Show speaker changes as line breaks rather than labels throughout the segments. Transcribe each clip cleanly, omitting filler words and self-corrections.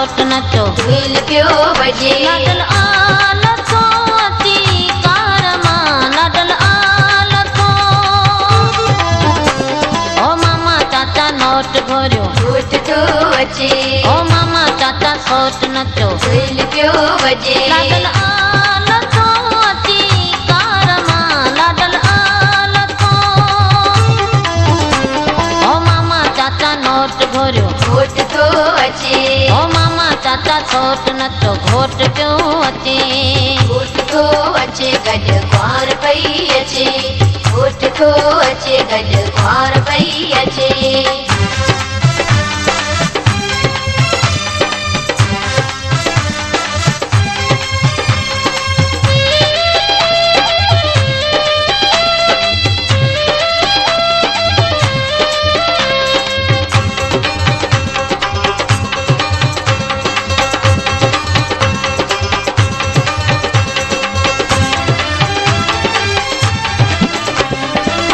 सोट नचो
ढोल पियो बजे
लाडल आल थो अची कार मां लाडल आल थो ओ मामा चाचा नोट घोरियो
घोट थो अचे
ओ मामा चाचा सोट नचो
ढोल पियो बजे
लाडल आल थो अची कार मां लाडल आल थो ओ मामा चाचा नोट घोरियो
घोट थो अचे
ओ मामा चाचा सोट नचो घोट पियो अचे
घोट थो अचे गॾु ख्वार पई अचे घोट थो अचे गॾु ख्वार पई अचे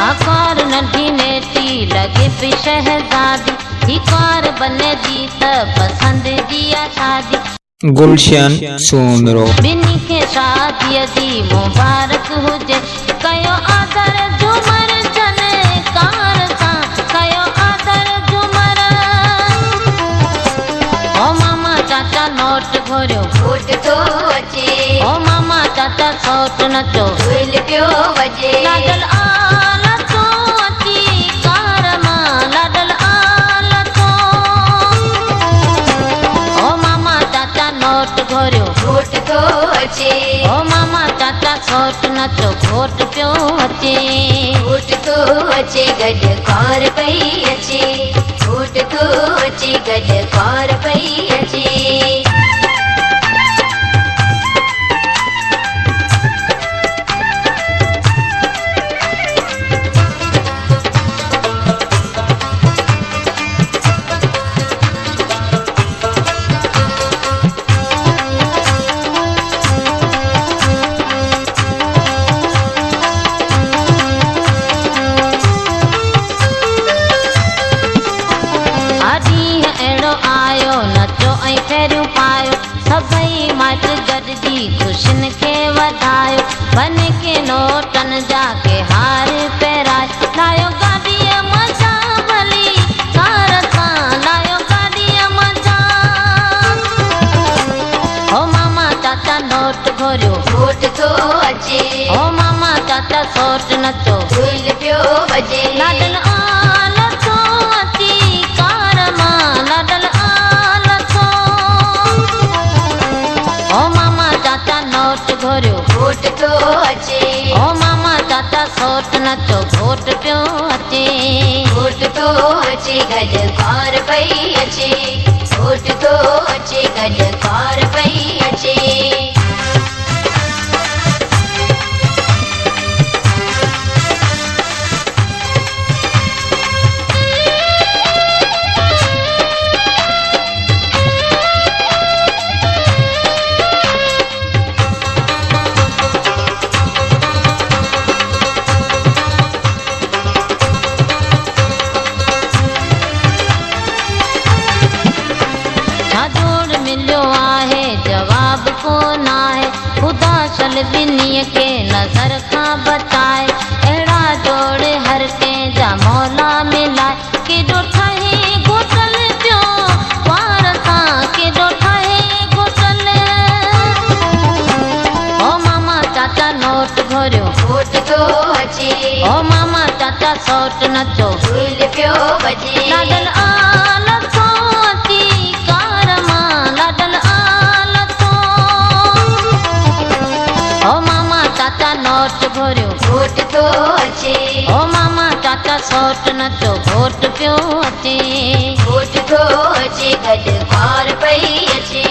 आकार नंढी नेटी लगे पई शहजादी ही कार बने दी त पसंद जी शादी
गुलशन सोनरो
बिनी के शादी दी मुबारक हुजे कयो आदर झूमर जन कार सा कयो आदर झूमर ओ मामा चाचा नोट घोरियो
घोट थो अचे
ओ मामा चाचा सोट नचो
ढोल पियो बजे
लाडल आल थो अची कार मां लाडल आल थो ओ मामा चाचा नोट घोरियो
घोट थो अचे
ओ मामा चाचा सोट नचो घोट पियो अचे
घोट थो अचे गॾु ख्वार पई अचे घोट थो अचे गॾु ख्वार पई अचे सभई माट गॾिजी ख़ुशियुनि खे वधायो बन के नोटन जा के हार पहिराए लायो गाॾीअ मज़ा भली कार सां लायो गाॾीअ मज़ा ओ मामा चाचा नोट घोरियो घोट थो अचे
ओ मामा चाचा सोट नचो
ढोल पियो बजे
लाडल आल थो अची कार मां लाडल आल थो ओ मामा चाचा नोट घोरियो
घोट थो अचे
ओ मामा चाचा सोट नचो घोट पियो अचे
घोट थो अचे गॾु ख्वार पई अचे घोट थो अचे गॾु ख्वार पई अचे
मिलियो आहे जवाब कोन आहे ख़ुदा शल ॿिन्हीअ खे नज़र खां बचाए अहिड़ा जोड़ हर कंहिंजा मौला मिलाए केॾो ठहे घुटल पियो वार सां केॾो ठहे घुटल ओ मामा चाचा नोट घोरियो
घोट थो अचे
ओ मामा चाचा सोट नचो
ढोल पियो बजे
लाडल आल थो अची कार मां लाडल आल थो ओ मामा चाचा नोट घोरियो
घोट थो अचे
ओ मामा चाचा सोट नचो घोट पियो अचे
घोट थो अचे गॾु ख्वार पई अचे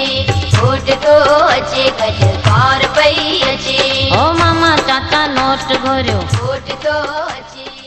घोट थो अचे गॾु ख्वार पई अचे
ओ मामा चाचा नोट घोरियो
घोट थो अचे